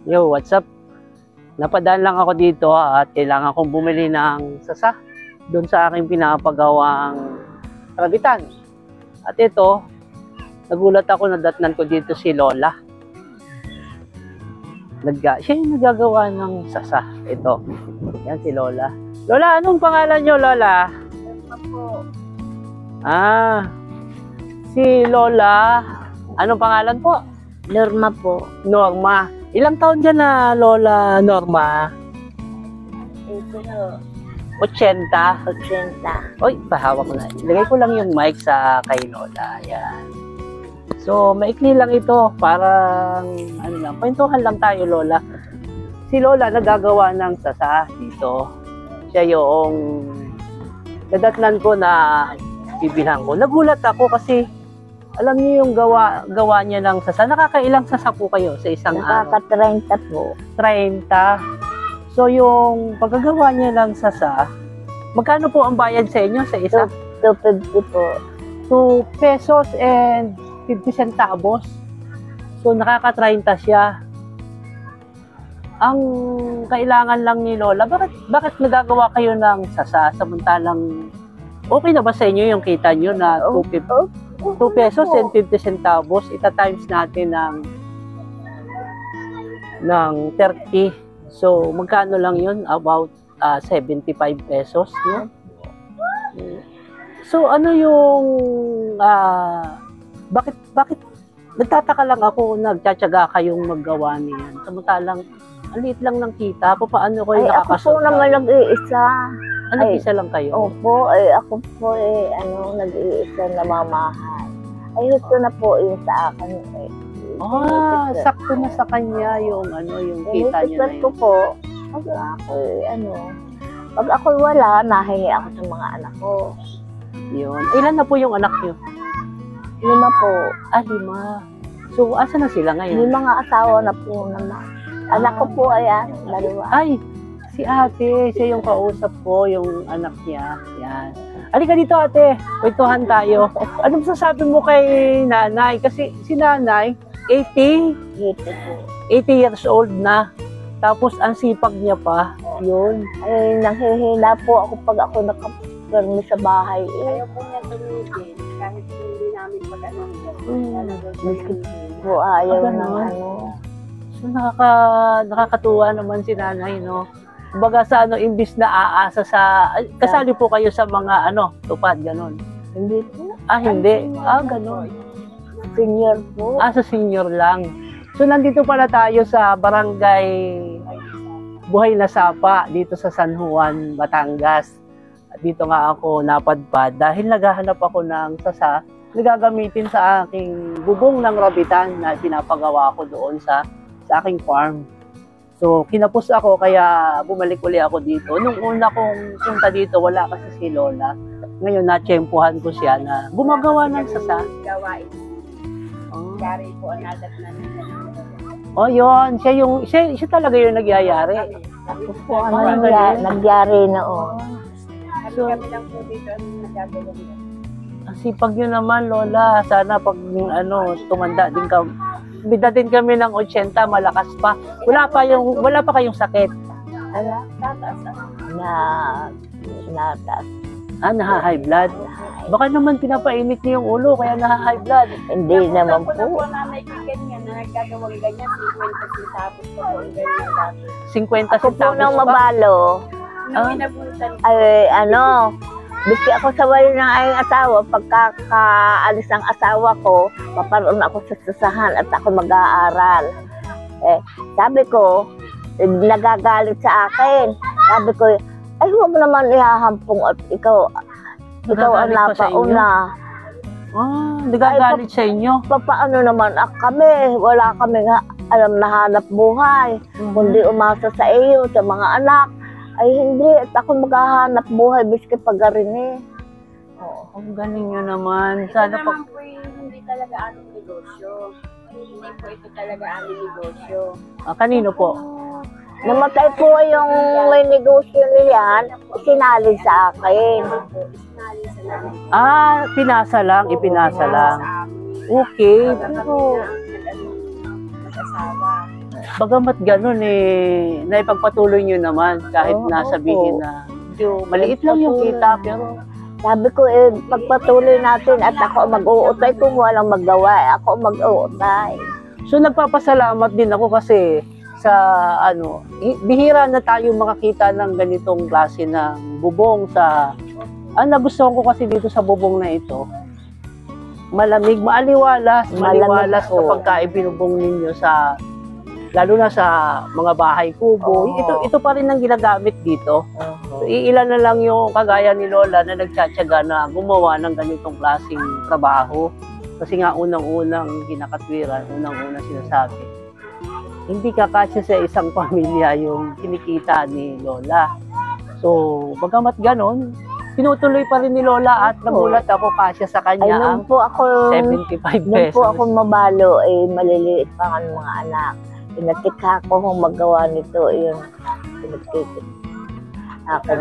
Yo, what's up? Napadaan lang ako dito at kailangan kong bumili ng sasa doon sa aking pinapagawang karabitan. At ito, nagulat ako na datnan ko dito si Lola. Siya yung nagagawa ng sasa. Ito, yan si Lola. Lola, anong pangalan nyo, Lola? Norma po. Si Lola, anong pangalan po? Norma po. Norma. Ilang taon dyan na Lola Norma? Ito na. 80? 80. Oy, pahawak ko na. Ilagay ko lang yung mic sa kay Lola. Ayan. So, maikli lang ito. Parang, kwentuhan lang tayo, Lola. Si Lola nagagawa ng sasa dito. Siya yung nadatnan ko na bibilhan ko. Nagulat ako kasi alam niyo yung gawa niya ng sasa. Nakakailang sasa po kayo sa isang araw? Nakaka-30 po. 30. So, yung pagkagawa niya ng sasa, magkano po ang bayad sa inyo sa isa? 250 po. 2 pesos and 50 centavos. So, nakaka-30 siya. Ang kailangan lang ni Lola, bakit nagagawa kayo ng sasa samantalang okay na ba sa inyo yung kita nyo na 250? 2 pesos and 50 centavos, ita-times natin ng 30. So, magkano lang yun? About 75 pesos, no? So, ano yung, bakit, nagtataka lang ako, nagtsatsaga kayong maggawa niyan. Samantalang, ang liit lang ng kita, paano kayo Ako po naman nag-iisa. Nag-isa lang kayo? Opo, ako po nag-iisa na mamahay. Ay, ito na po yung sa akin. Sakto na sa kanya yung yung kita niya na yun. Ko po, pag ako wala, nahingi ako sa mga anak ko. Yun. Ilan na po yung anak niyo? 5 po. 5. So, asa na sila ngayon? May mga asawa na po naman. Anak ko po, ayan, 2. Ay, si ate, siya yung kausap ko, yung anak niya. Yan. Halika dito, ate. Kwentuhan tayo. Anong sasabi mo kay nanay? Kasi si nanay, 80 years old na. Tapos ang sipag niya pa. Yun. Ay, nanghihina po ako pag ako nakapermi sa bahay. Ayaw po niya tumigil. Kahit hindi namin pag-anong po, ayaw Ganun. ng So, nakakatuwa naman si nanay, no? Kumbaga sa imbis na aasa sa, kasali po kayo sa mga tupad, ganon. Hindi po. Hindi. Ganon. Senior po. Sa senior lang. So, nandito pala tayo sa barangay Buhay na Sapa, dito sa San Juan, Batangas. At dito nga ako napadpad dahil naghahanap ako ng sasa na gagamitin sa aking bubong ng rabitan na pinapagawa ko doon sa aking farm. So, kinapos ako kaya bumalik uli ako dito. Nung una kong punta dito, wala kasi si Lola. Ngayon, natsyempohan ko siya na gumagawa ng sasa. gawain. Yari po ang nadatnan niya. Yun. Siya talaga yung nagyayari. Ako po, nagyari na So, Kami lang po dito ang nagagawa niya. sipag nyo naman, Lola. Sana pag tumanda din ka, bida din kami ng 80, malakas pa. Wala pa kayong sakit. Tataas Natas. Naha-high blood. Baka naman pinapainit niyo yung ulo, kaya naha-high blood. Hindi naman po. po. Na may ganyan na nagagawang ganyan, 50 centavos po po ang ganyan dati. 50 Ako po centavos nang pa. mabalo. Nung inabutan ko, Ay, bigti ako sa wali ng aking asawa. Pagkakaalis ng asawa ko, paparoon ako sa sasahan at ako mag-aaral. Sabi ko, nagagalit sa akin. Sabi ko, ay huwag naman ihahampong at ikaw ang Nagagalit pa sa inyo? napauna. Nagagalit sa inyo. Paano naman kami? Wala kami alam na hanap buhay. Kundi umasa sa iyo, sa mga anak. Ay hindi, at ako maghahanap buhay biski pag-arini. Ang galing nyo naman. Sana pag... naman po hindi talaga aming negosyo. Hindi po ito talaga aming negosyo. Kanino po? Namatay po yung may negosyo niyan, sinali sa akin. Sinali sa namin. Pinasa lang, ipinasa lang. Sa amin. Okay. Pero Pero, mag-asawa. Bagamat ganun naipagpatuloy nyo naman kahit Oo, nasabihin opo. na medyo maliit lang yung kita pero Sabi ko, pagpatuloy natin at ako ang mag-uutay kung walang magawa. Ako ang mag-uutay. so nagpapasalamat din ako kasi sa bihira na tayo makakita ng ganitong klase ng bubong sa nagustuhan ko kasi dito sa bubong na ito. Malamig, maaliwalas po. kapag ibinubong ninyo sa lalo na sa mga bahay kubo. Oo. Ito pa rin ang ginagamit dito. So, iilan na lang yung kagaya ni Lola na nagtsatsaga na gumawa ng ganitong klaseng trabaho. Kasi nga unang-unang kinakatwiran, unang-unang sinasabi, hindi kakasya sa isang pamilya yung kinikita ni Lola. So, bagamat ganon, tinutuloy pa rin ni Lola at nagulat ako kasya sa Ay, kanya ang nung po ako, 75 nung pesos. po ako mabalo, maliliit pa ang mga anak. Pinatika ko kung magawa nito, yun. Pinatika. Akin,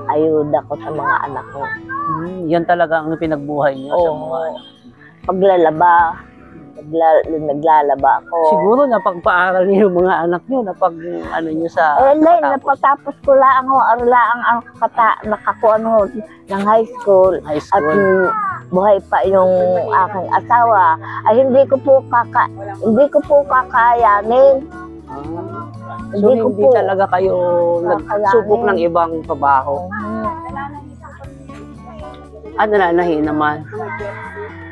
ayuda ko sa mga anak ko. Yan talaga ang pinagbuhay niyo sa mga Paglalaba, naglalaba ako. siguro napagpaaral niyo yung mga anak niyo na pag niyo sa Lay, matapos napatapos ko lang ako, arlaang ang nakakuha ng high school. high At school. buhay pa yung aking asawa. Ay hindi ko po kakayanin. So Hindi ko hindi po. talaga kayo nagsubok ng ibang trabaho. Nananahin naman.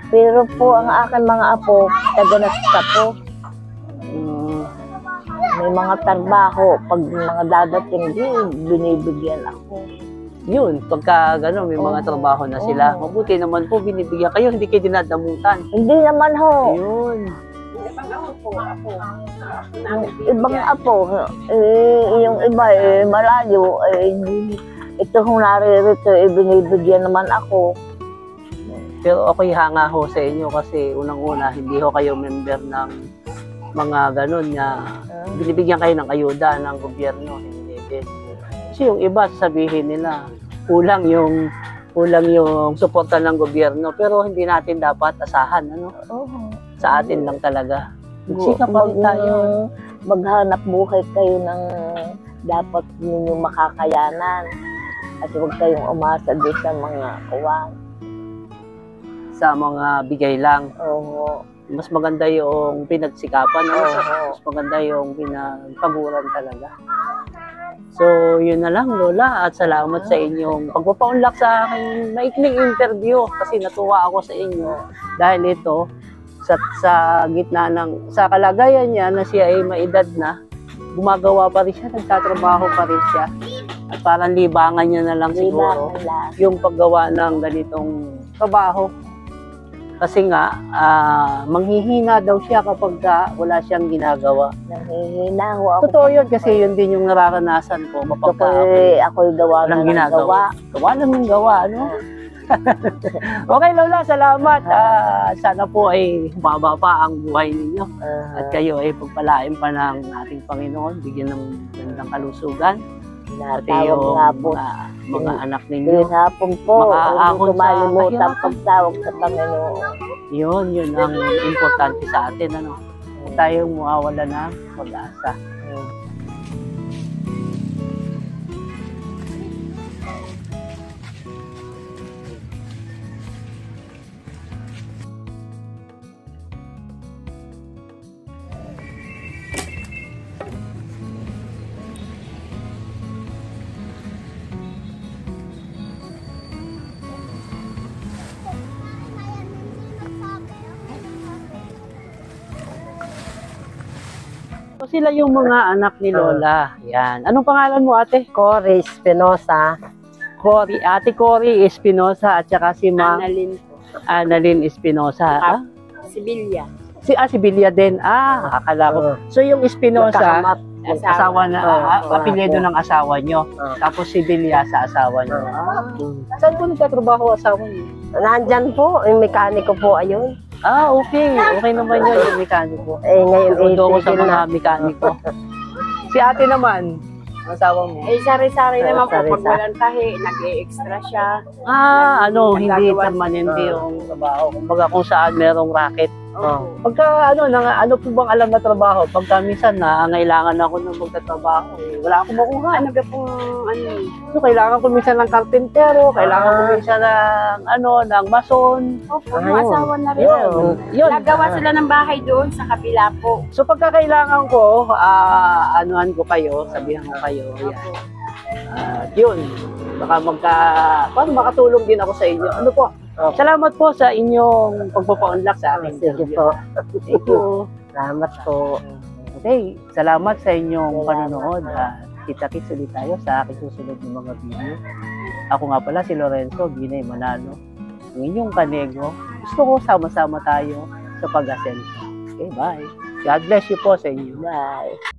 Pero po ang aking mga apo, taga-nasta po. May mga trabaho. Pag mga dadating, binibigyan ako. Yun, pagka gano'n, may mga trabaho na sila. Mabuti naman po, binibigyan kayo, hindi kayo dinadamutan. Hindi naman ho. Yun. Ibang apo, yung iba malayo, ito hong naririto, binibigyan naman ako. Pero ako'y hanga ho sa inyo kasi unang-una, hindi ho kayo member ng mga gano'n na binibigyan kayo ng ayuda ng gobyerno. Hindi din. Kasi yung iba, sasabihin nila, kulang yung suporta ng gobyerno. Pero hindi natin dapat asahan, sa atin lang talaga. Magsika pa rin tayo. Maghanap buhay kayo ng dapat ninyong makakayanan. At huwag kayong umasa doon sa mga uwang. Sa mga bigay lang. Oo. Mas maganda yung pinagsikapan. Oo. Mas maganda yung pinagpaguran talaga. So, yun na lang, Lola. At salamat sa inyong pagpapaunlak sa aking maikling interview. Kasi natuwa ako sa inyo. Dahil ito, sa gitna sa kalagayan niya na siya ay maedad na, gumagawa pa rin siya, nagtatrabaho pa rin siya. At parang libangan niya na lang siguro yung paggawa ng ganitong trabaho. Kasi nga, manghihina daw siya kapag wala siyang ginagawa. Nanghihina ho ako. Totoo yun kasi yun din yung nararanasan ko. Ako'y gawa na ng gawa. Gawa lang ng gawa, Okay, Lola, salamat. Sana po ay baba pa ang buhay ninyo. At kayo ay pagpalain pa ng ating Panginoon, bigyan ng gandang kalusugan. Pati yung mga anak ninyo. Yun hapon po, Makaahon hindi ko malimutan kahirapan. pagtawag sa Panginoon. Yun ang importante sa atin. Huwag tayong mawawala ng pag-asa. So, sila yung mga anak ni Lola. Yan. Anong pangalan mo, ate? Cory Espinosa. Ate Cory Espinosa at saka si Ma'am Annalyn Espinosa. Sibilya. Si Bilia din. Akala ko. So yung Espinosa, asawa na, apelyido ng asawa nyo. Tapos si Bilia sa asawa nyo. Saan po nagtatrabaho asawa nyo? Nandyan po, yung mekaniko po ayun. Okay. Okay naman yun, yung mekaniko. Ngayon Tudo ko sa mga mekaniko. Si ate naman, asawa mo. Sari-sari naman po. Pag Sari-sari. walang tahi, nag-e-extra siya. Hindi Nagagawa- permanente yung trabaho. Kumbaga kung saan merong racket, Opo. Pagka ano po bang alam na trabaho? Pagka minsan nangailangan ako ng magtatrabaho, wala akong makuha. Ano ba pong ano? So, kailangan ko minsan ng karpintero, kailangan ko minsan ng mason. Opo, yung asawa na rin. Yun. Nagawa sila ng bahay doon sa kabila po. So, pagka kailangan ko, anuhan ko kayo, sabihan ko kayo. Yan. Opo. Yun. Baka paano makatulong din ako sa inyo. Ano po? Salamat po sa inyong pagpapa-unlock sa akin. Sige po. Thank you. Salamat po. Okay, salamat sa inyong panonood. Kita-kits ulit tayo sa aking susunod ng mga video. Ako nga pala si Lorenzo Binay Manalo, ang inyong kanegro. Gusto ko sama-sama tayo sa pag-asenso. Okay, bye. God bless you po sa inyo. Bye.